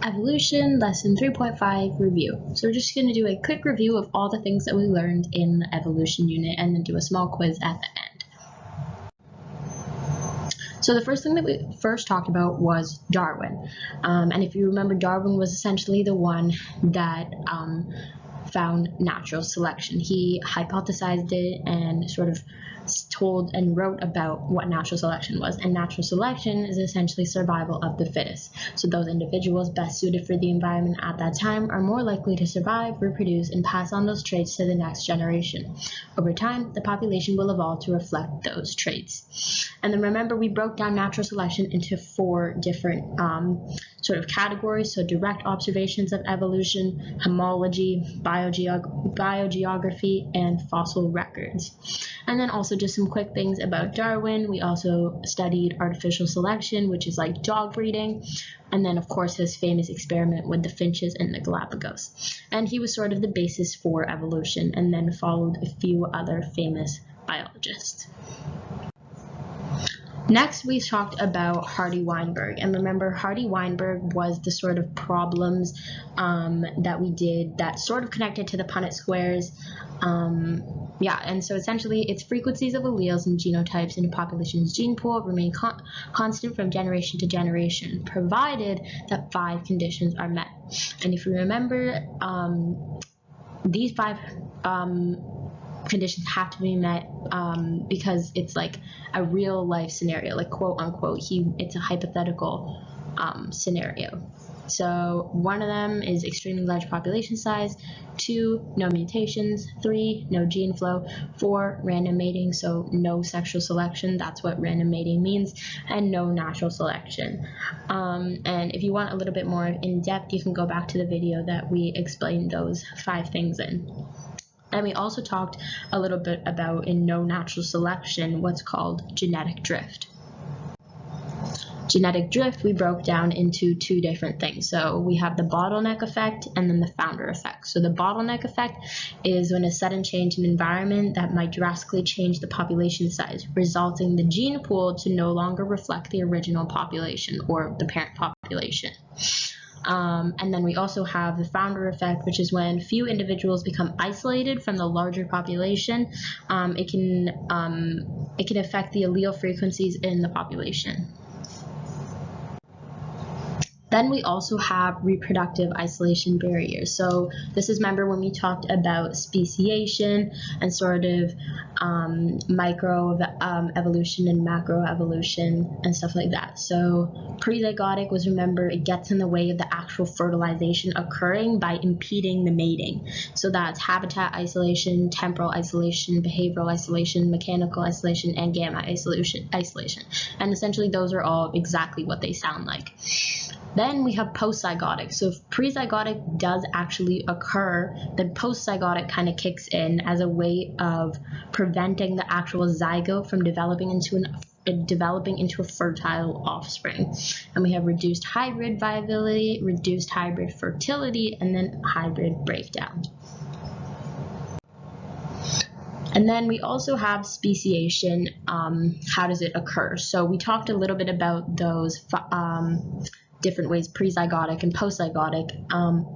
Evolution Lesson 3.5 Review. So we're just going to do a quick review of all the things that we learned in the evolution unit and then do a small quiz at the end. So the first thing that we first talked about was Darwin. And if you remember, Darwin was essentially the one that found natural selection. He hypothesized it and sort of told and wrote about what natural selection was. And natural selection is essentially survival of the fittest. So those individuals best suited for the environment at that time are more likely to survive, reproduce, and pass on those traits to the next generation. Over time, the population will evolve to reflect those traits. And then remember, we broke down natural selection into 4 different sort of categories. So direct observations of evolution, homology, biogeography, and fossil records. And then also just some quick things about Darwin. We also studied artificial selection, which is like dog breeding. And then, of course, his famous experiment with the finches in the Galapagos. And he was sort of the basis for evolution, and then followed a few other famous biologists. Next, we talked about Hardy-Weinberg, and remember, Hardy-Weinberg was the sort of problems that we did that sort of connected to the Punnett squares. And so essentially, its frequencies of alleles and genotypes in a population's gene pool remain constant from generation to generation, provided that 5 conditions are met. And if you remember, these 5 conditions have to be met because it's like a real life scenario, like quote unquote, it's a hypothetical scenario. So one of them is extremely large population size, 2, no mutations, 3, no gene flow, 4, random mating, so no sexual selection, that's what random mating means, and no natural selection. And if you want a little bit more in depth, you can go back to the video that we explained those 5 things in. And we also talked a little bit about, in no natural selection, what's called genetic drift. Genetic drift we broke down into 2 different things. So we have the bottleneck effect and then the founder effect. So the bottleneck effect is when a sudden change in environment that might drastically change the population size, resulting in the gene pool to no longer reflect the original population or the parent population. And then we also have the founder effect, which is when few individuals become isolated from the larger population. It can affect the allele frequencies in the population. Then we also have reproductive isolation barriers. So this is, remember when we talked about speciation and sort of micro evolution and macro evolution and stuff like that. So prezygotic was, remember, it gets in the way of the actual fertilization occurring by impeding the mating. So that's habitat isolation, temporal isolation, behavioral isolation, mechanical isolation, and gamma isolation. And essentially those are all exactly what they sound like. Then we have post-zygotic. So if prezygotic does actually occur, then post-zygotic kind of kicks in as a way of preventing the actual zygote from developing into a fertile offspring. And we have reduced hybrid viability, reduced hybrid fertility, and then hybrid breakdown. And then we also have speciation. How does it occur? So we talked a little bit about those different ways, prezygotic and postzygotic,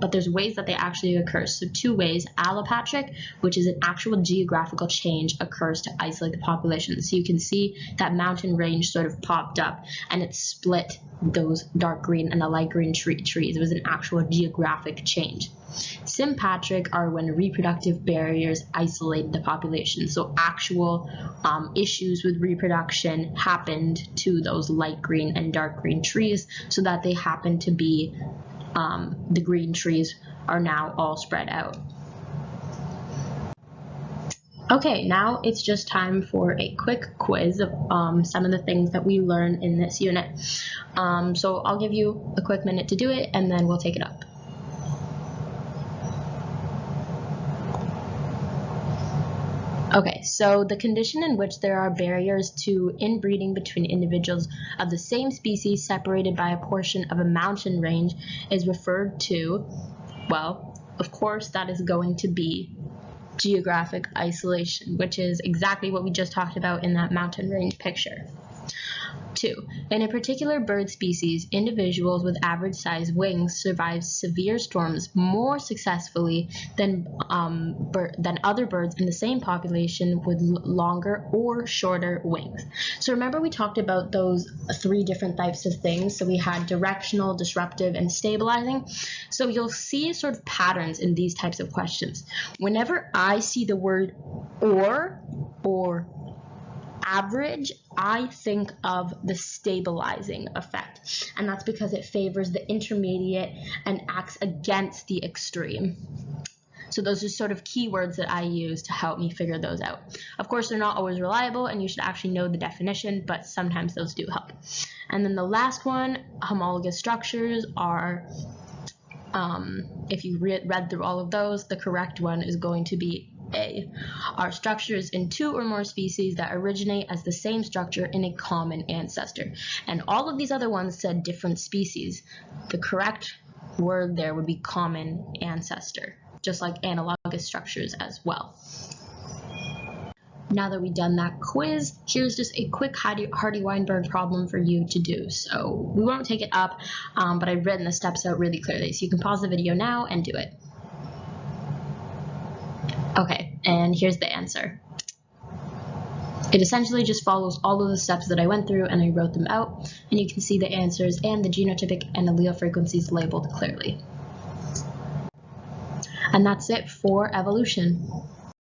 but there's ways that they actually occur. So 2 ways: allopatric, which is an actual geographical change occurs to isolate the population. So you can see that mountain range sort of popped up and it split those dark green and the light green trees. It was an actual geographic change. Sympatric are when reproductive barriers isolate the population. So actual issues with reproduction happened to those light green and dark green trees, so that they happen to be, the green trees are now all spread out. Okay, now it's just time for a quick quiz of some of the things that we learned in this unit. So I'll give you a quick minute to do it, and then we'll take it up. Okay, so the condition in which there are barriers to inbreeding between individuals of the same species separated by a portion of a mountain range is referred to, well, of course, that is going to be geographic isolation, which is exactly what we just talked about in that mountain range picture. 2. In a particular bird species, individuals with average-sized wings survive severe storms more successfully than other birds in the same population with longer or shorter wings. So remember we talked about those 3 different types of things. So we had directional, disruptive, and stabilizing. So you'll see sort of patterns in these types of questions. Whenever I see the word or average, I think of the stabilizing effect, and that's because it favors the intermediate and acts against the extreme. So those are sort of keywords that I use to help me figure those out. Of course, they're not always reliable, and you should actually know the definition, but sometimes those do help. And then the last one, homologous structures, are, if you read through all of those, the correct one is going to be A, are structures in 2 or more species that originate as the same structure in a common ancestor. And all of these other ones said different species. The correct word there would be common ancestor, just like analogous structures as well. Now that we've done that quiz, here's just a quick Hardy-Weinberg problem for you to do. So we won't take it up, but I've written the steps out really clearly. So you can pause the video now and do it. Okay, and here's the answer. It essentially just follows all of the steps that I went through, and I wrote them out, and you can see the answers and the genotypic and allele frequencies labeled clearly. And that's it for evolution.